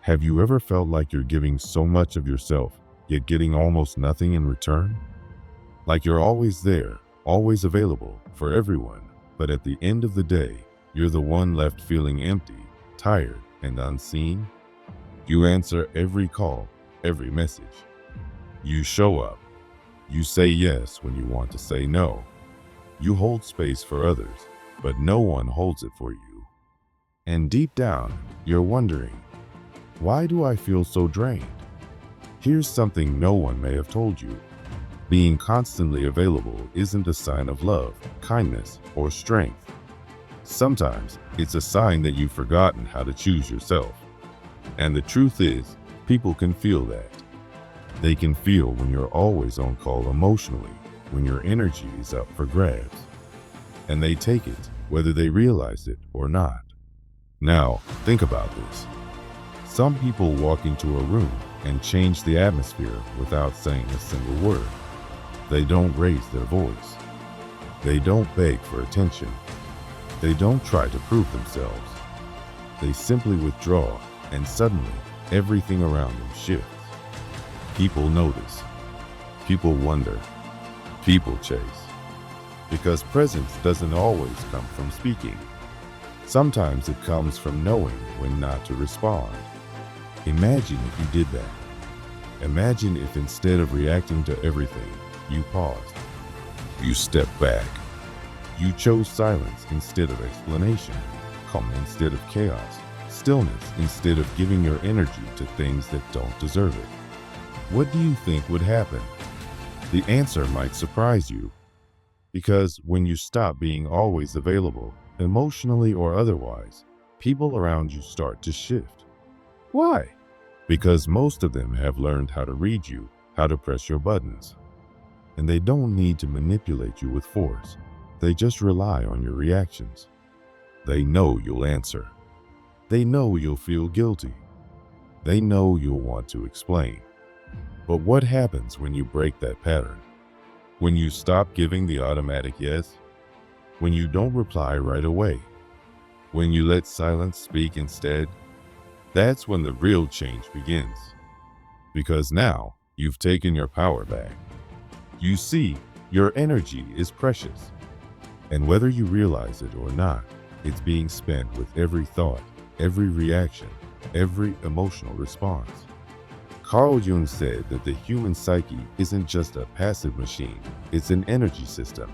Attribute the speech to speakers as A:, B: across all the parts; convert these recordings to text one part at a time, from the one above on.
A: Have you ever felt like you're giving so much of yourself, yet getting almost nothing in return? Like you're always there, always available for everyone, but at the end of the day, you're the one left feeling empty, tired, and unseen? You answer every call, every message. You show up. You say yes when you want to say no. You hold space for others, but no one holds it for you. And deep down, you're wondering, why do I feel so drained? Here's something no one may have told you. Being constantly available isn't a sign of love, kindness, or strength. Sometimes it's a sign that you've forgotten how to choose yourself. And the truth is, people can feel that. They can feel when you're always on call emotionally, when your energy is up for grabs. And they take it, whether they realize it or not. Now, think about this. Some people walk into a room and change the atmosphere without saying a single word. They don't raise their voice. They don't beg for attention. They don't try to prove themselves. They simply withdraw, and suddenly, everything around them shifts. People notice. People wonder. People chase. Because presence doesn't always come from speaking. Sometimes it comes from knowing when not to respond. Imagine if you did that. Imagine if instead of reacting to everything, you paused. You stepped back. You chose silence instead of explanation, calm instead of chaos, stillness instead of giving your energy to things that don't deserve it. What do you think would happen? The answer might surprise you. Because when you stop being always available, emotionally or otherwise, people around you start to shift. Why? Because most of them have learned how to read you, how to press your buttons. And they don't need to manipulate you with force. They just rely on your reactions. They know you'll answer. They know you'll feel guilty. They know you'll want to explain. But what happens when you break that pattern? When you stop giving the automatic yes? When you don't reply right away? When you let silence speak instead? That's when the real change begins. Because now you've taken your power back. You see, your energy is precious. And whether you realize it or not, it's being spent with every thought, every reaction, every emotional response. Carl Jung said that the human psyche isn't just a passive machine, it's an energy system.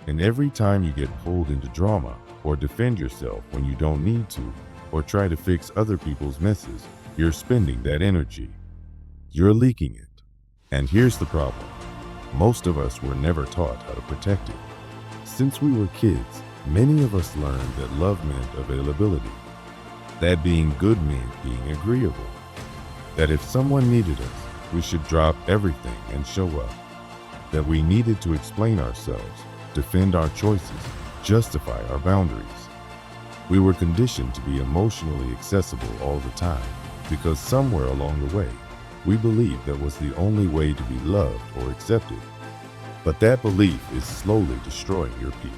A: And every time you get pulled into drama or defend yourself when you don't need to, or try to fix other people's messes, you're spending that energy. You're leaking it. And here's the problem. Most of us were never taught how to protect it. Since we were kids, many of us learned that love meant availability, that being good meant being agreeable, that if someone needed us, we should drop everything and show up, that we needed to explain ourselves, defend our choices, justify our boundaries. We were conditioned to be emotionally accessible all the time because somewhere along the way, we believed that was the only way to be loved or accepted. But that belief is slowly destroying your peace.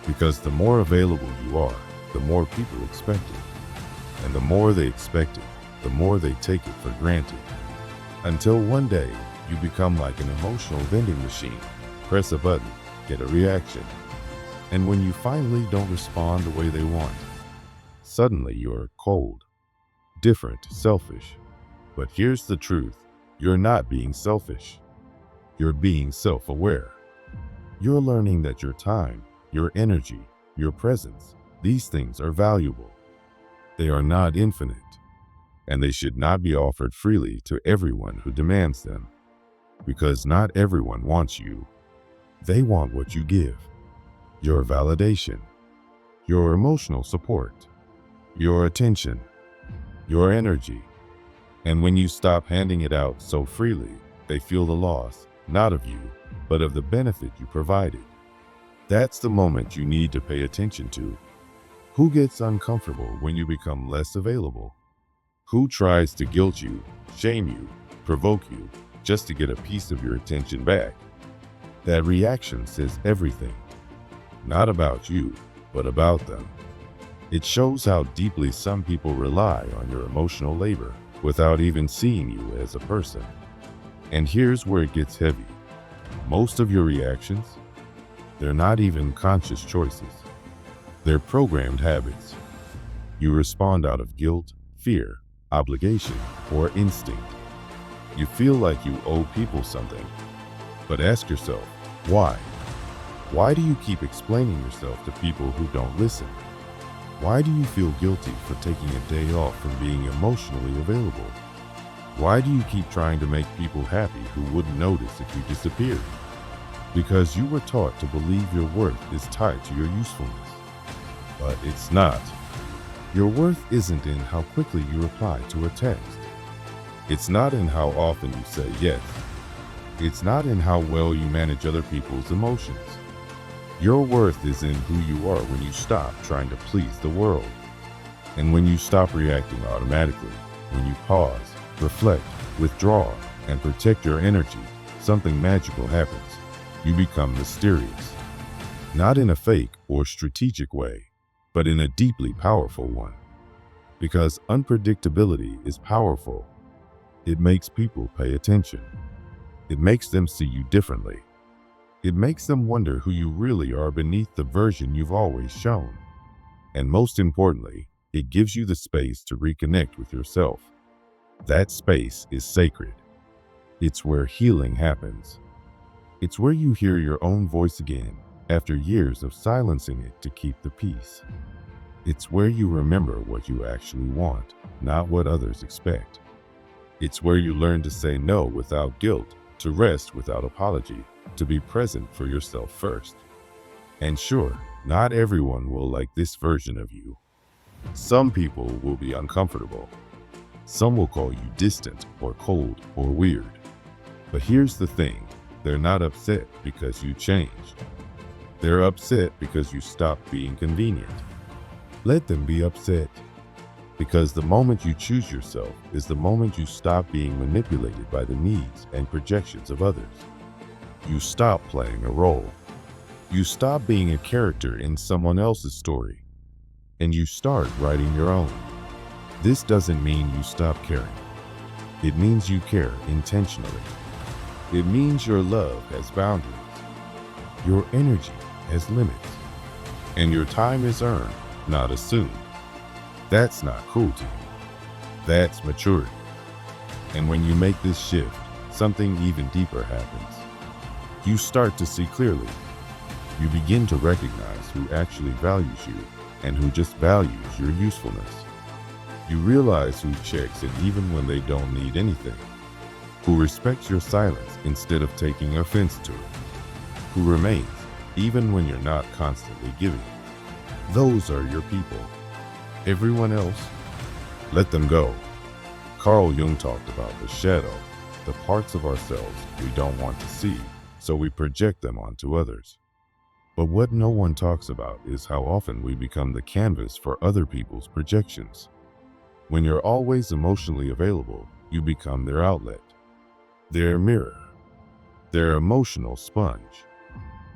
A: Because the more available you are, the more people expect it. And the more they expect it, the more they take it for granted. Until one day, you become like an emotional vending machine. Press a button, get a reaction. And when you finally don't respond the way they want, suddenly you're cold, different, selfish. But here's the truth. You're not being selfish. You're being self-aware. You're learning that your time, your energy, your presence, these things are valuable. They are not infinite, and they should not be offered freely to everyone who demands them. Because not everyone wants you. They want what you give. Your validation, your emotional support, your attention, your energy. And when you stop handing it out so freely, they feel the loss, not of you, but of the benefit you provided. That's the moment you need to pay attention to. Who gets uncomfortable when you become less available? Who tries to guilt you, shame you, provoke you, just to get a piece of your attention back? That reaction says everything. Not about you, but about them. It shows how deeply some people rely on your emotional labor without even seeing you as a person. And here's where it gets heavy. Most of your reactions, they're not even conscious choices. They're programmed habits. You respond out of guilt, fear, obligation, or instinct. You feel like you owe people something. But ask yourself, why? Why do you keep explaining yourself to people who don't listen? Why do you feel guilty for taking a day off from being emotionally available? Why do you keep trying to make people happy who wouldn't notice if you disappeared? Because you were taught to believe your worth is tied to your usefulness. But it's not. Your worth isn't in how quickly you reply to a text. It's not in how often you say yes. It's not in how well you manage other people's emotions. Your worth is in who you are when you stop trying to please the world. And when you stop reacting automatically, when you pause, reflect, withdraw, and protect your energy, something magical happens. You become mysterious. Not in a fake or strategic way, but in a deeply powerful one. Because unpredictability is powerful. It makes people pay attention. It makes them see you differently. It makes them wonder who you really are beneath the version you've always shown. And most importantly, it gives you the space to reconnect with yourself. That space is sacred. It's where healing happens. It's where you hear your own voice again after years of silencing it to keep the peace. It's where you remember what you actually want, not what others expect. It's where you learn to say no without guilt, to rest without apology, to be present for yourself first. And sure, not everyone will like this version of you. Some people will be uncomfortable. Some will call you distant or cold or weird. But here's the thing, they're not upset because you changed. They're upset because you stopped being convenient. Let them be upset. Because the moment you choose yourself is the moment you stop being manipulated by the needs and projections of others. You stop playing a role. You stop being a character in someone else's story. And you start writing your own. This doesn't mean you stop caring. It means you care intentionally. It means your love has boundaries. Your energy has limits. And your time is earned, not assumed. That's not cruelty. That's maturity. And when you make this shift, something even deeper happens. You start to see clearly. You begin to recognize who actually values you and who just values your usefulness. You realize who checks in even when they don't need anything, who respects your silence instead of taking offense to it, who remains even when you're not constantly giving. Those are your people. Everyone else, let them go. Carl Jung talked about the shadow, the parts of ourselves we don't want to see, so we project them onto others. But what no one talks about is how often we become the canvas for other people's projections. When you're always emotionally available, you become their outlet, their mirror, their emotional sponge.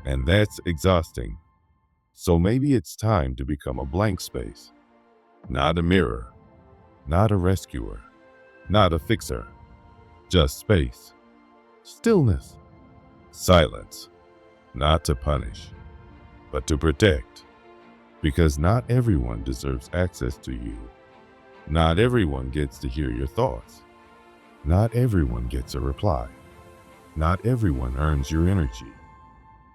A: And that's exhausting. So maybe it's time to become a blank space. Not a mirror, not a rescuer, not a fixer, just space, stillness, silence, not to punish, but to protect. Because not everyone deserves access to you. Not everyone gets to hear your thoughts. Not everyone gets a reply. Not everyone earns your energy.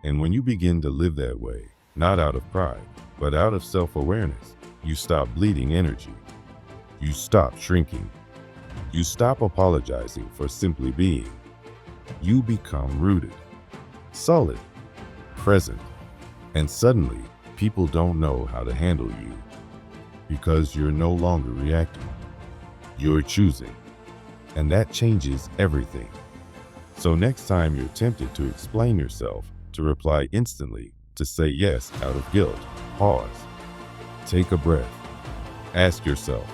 A: And when you begin to live that way, not out of pride, but out of self-awareness, you stop bleeding energy. You stop shrinking. You stop apologizing for simply being. You become rooted, solid, present, and suddenly people don't know how to handle you because you're no longer reacting. You're choosing, and that changes everything. So next time you're tempted to explain yourself, to reply instantly, to say yes out of guilt, pause. Take a breath. Ask yourself,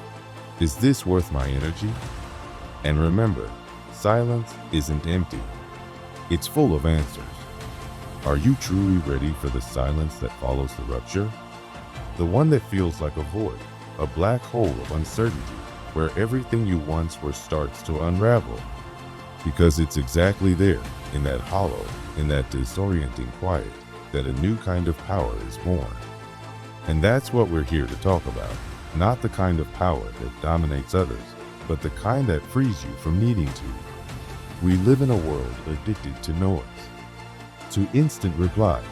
A: is this worth my energy? And remember, silence isn't empty. It's full of answers. Are you truly ready for the silence that follows the rupture? The one that feels like a void, a black hole of uncertainty, where everything you once were starts to unravel. Because it's exactly there, in that hollow, in that disorienting quiet, that a new kind of power is born. And that's what we're here to talk about. Not the kind of power that dominates others, but the kind that frees you from needing to. We live in a world addicted to noise, to instant replies,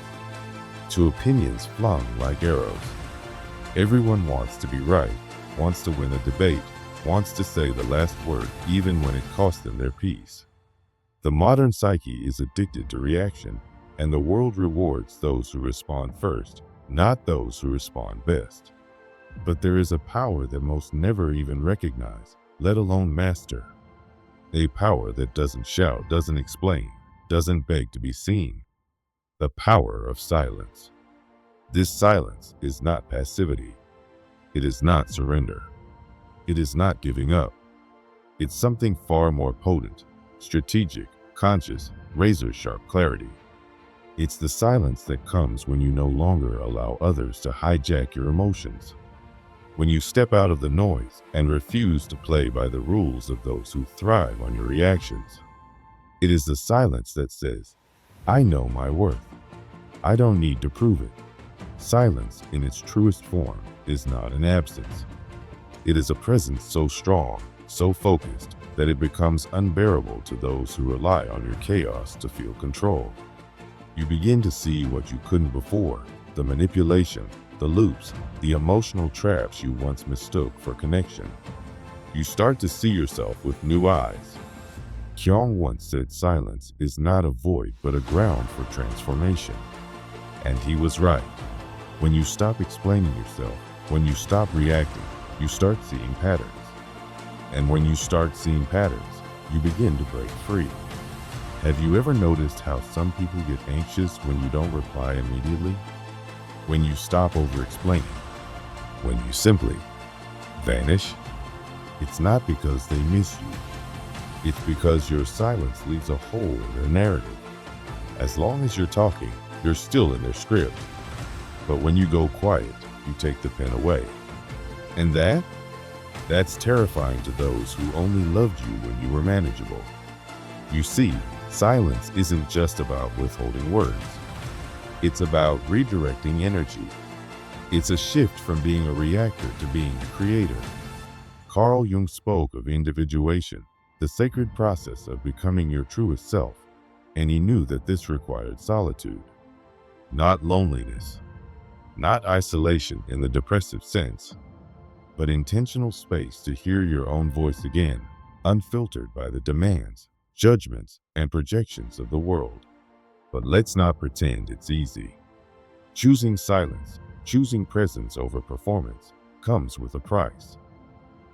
A: to opinions flung like arrows. Everyone wants to be right, wants to win a debate, wants to say the last word even when it costs them their peace. The modern psyche is addicted to reaction, and the world rewards those who respond first, not those who respond best. But there is a power that most never even recognize, let alone master. A power that doesn't shout, doesn't explain, doesn't beg to be seen. The power of silence. This silence is not passivity. It is not surrender. It is not giving up. It's something far more potent, strategic, conscious, razor-sharp clarity. It's the silence that comes when you no longer allow others to hijack your emotions. When you step out of the noise and refuse to play by the rules of those who thrive on your reactions. It is the silence that says, I know my worth. I don't need to prove it. Silence, in its truest form, is not an absence. It is a presence so strong, so focused, that it becomes unbearable to those who rely on your chaos to feel control. You begin to see what you couldn't before, the manipulation, the loops, the emotional traps you once mistook for connection. You start to see yourself with new eyes. Jung once said silence is not a void but a ground for transformation. And he was right. When you stop explaining yourself, when you stop reacting, you start seeing patterns. And when you start seeing patterns, you begin to break free. Have you ever noticed how some people get anxious when you don't reply immediately? When you stop over-explaining? When you simply vanish? It's not because they miss you. It's because your silence leaves a hole in their narrative. As long as you're talking, you're still in their script. But when you go quiet, you take the pen away. And that's terrifying to those who only loved you when you were manageable. You see, silence isn't just about withholding words. It's about redirecting energy. It's a shift from being a reactor to being a creator. Carl Jung spoke of individuation, the sacred process of becoming your truest self, and he knew that this required solitude. Not loneliness, not isolation in the depressive sense, but intentional space to hear your own voice again, unfiltered by the demands, judgments, and projections of the world. But let's not pretend it's easy. Choosing silence, choosing presence over performance, comes with a price.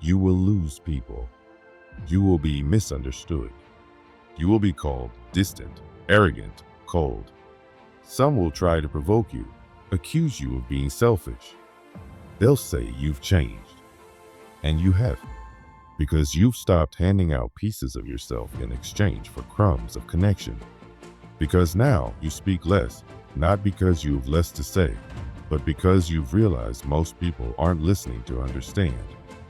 A: You will lose people. You will be misunderstood. You will be called distant, arrogant, cold. Some will try to provoke you, accuse you of being selfish. They'll say you've changed. And you haven't, because you've stopped handing out pieces of yourself in exchange for crumbs of connection. Because now you speak less, not because you have less to say, but because you've realized most people aren't listening to understand.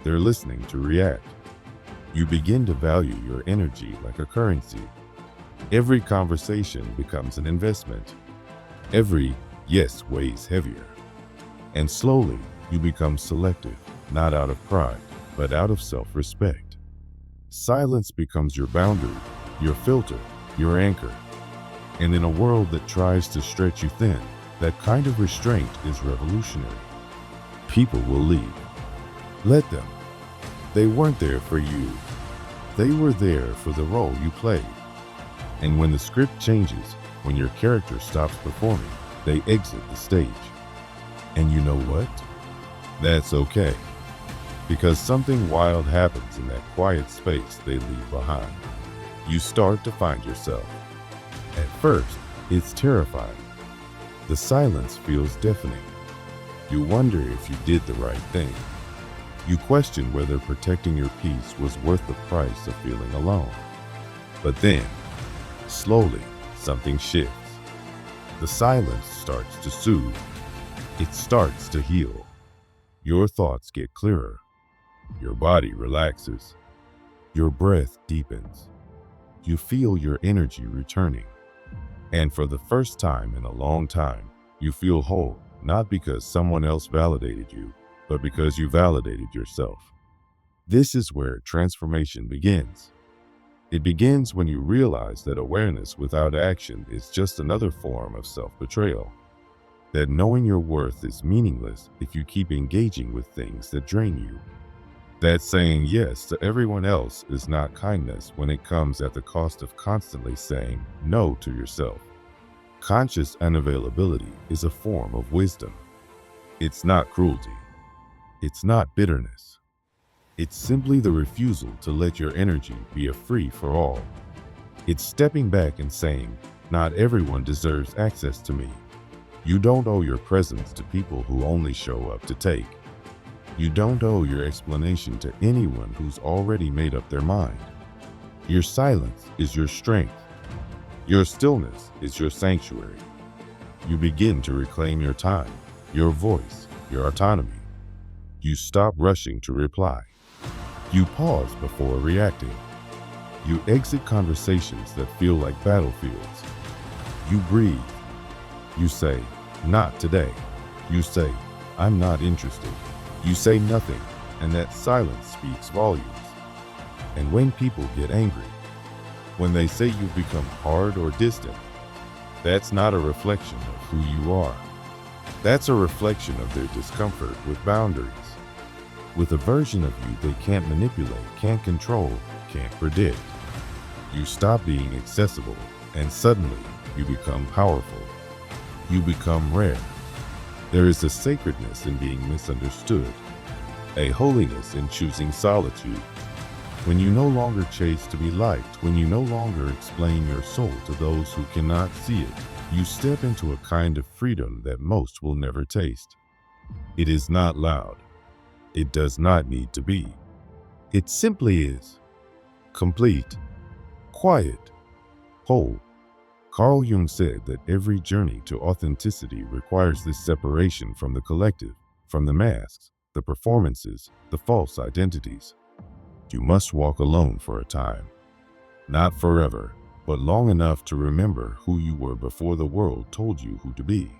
A: They're listening to react. You begin to value your energy like a currency. Every conversation becomes an investment. Every yes weighs heavier. And slowly, you become selective, not out of pride, but out of self-respect. Silence becomes your boundary, your filter, your anchor. And in a world that tries to stretch you thin, that kind of restraint is revolutionary. People will leave. Let them. They weren't there for you. They were there for the role you played. And when the script changes, when your character stops performing, they exit the stage. And you know what? That's okay. Because something wild happens in that quiet space they leave behind. You start to find yourself. At first, it's terrifying. The silence feels deafening. You wonder if you did the right thing. You question whether protecting your peace was worth the price of feeling alone. But then, slowly, something shifts. The silence starts to soothe. It starts to heal. Your thoughts get clearer. Your body relaxes. Your breath deepens. You feel your energy returning. And for the first time in a long time, you feel whole, not because someone else validated you, but because you validated yourself. This is where transformation begins. It begins when you realize that awareness without action is just another form of self-betrayal. That knowing your worth is meaningless if you keep engaging with things that drain you. That saying yes to everyone else is not kindness when it comes at the cost of constantly saying no to yourself. Conscious unavailability is a form of wisdom. It's not cruelty. It's not bitterness. It's simply the refusal to let your energy be a free for all. It's stepping back and saying, not everyone deserves access to me. You don't owe your presence to people who only show up to take. You don't owe your explanation to anyone who's already made up their mind. Your silence is your strength. Your stillness is your sanctuary. You begin to reclaim your time, your voice, your autonomy. You stop rushing to reply. You pause before reacting. You exit conversations that feel like battlefields. You breathe. You say, not today. You say, I'm not interested. You say nothing, and that silence speaks volumes. And when people get angry, when they say you've become hard or distant, that's not a reflection of who you are. That's a reflection of their discomfort with boundaries, with a version of you they can't manipulate, can't control, can't predict. You stop being accessible, and suddenly you become powerful. You become rare. There is a sacredness in being misunderstood, a holiness in choosing solitude. When you no longer chase to be liked, when you no longer explain your soul to those who cannot see it, you step into a kind of freedom that most will never taste. It is not loud. It does not need to be. It simply is. Complete, quiet, whole. Carl Jung said that every journey to authenticity requires this separation from the collective, from the masks, the performances, the false identities. You must walk alone for a time. Not forever, but long enough to remember who you were before the world told you who to be.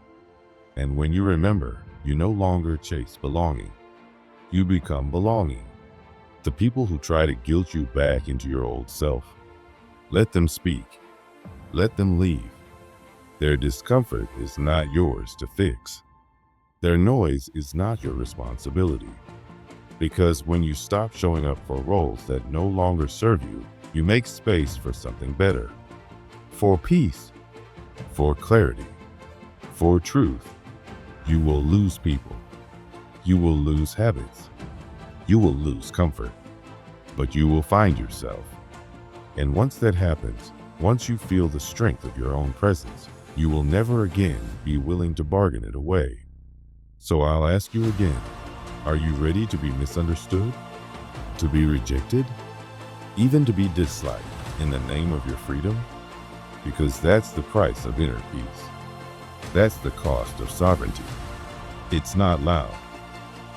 A: And when you remember, you no longer chase belonging. You become belonging. The people who try to guilt you back into your old self, let them speak. Let them leave. Their discomfort is not yours to fix. Their noise is not your responsibility. Because when you stop showing up for roles that no longer serve you, you make space for something better. For peace, for clarity, for truth. You will lose people. You will lose habits. You will lose comfort. But you will find yourself. And once that happens, once you feel the strength of your own presence, you will never again be willing to bargain it away. So I'll ask you again, are you ready to be misunderstood? To be rejected? Even to be disliked in the name of your freedom? Because that's the price of inner peace. That's the cost of sovereignty. It's not loud.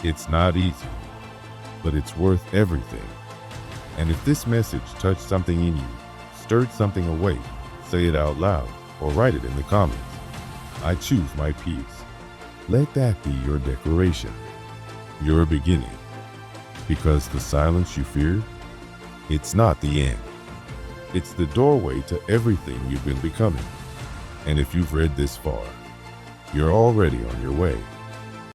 A: It's not easy. But it's worth everything. And if this message touched something in you, stirred something awake, say it out loud or write it in the comments. I choose my peace. Let that be your declaration, your beginning. Because the silence you feared, it's not the end. It's the doorway to everything you've been becoming. And if you've read this far, you're already on your way.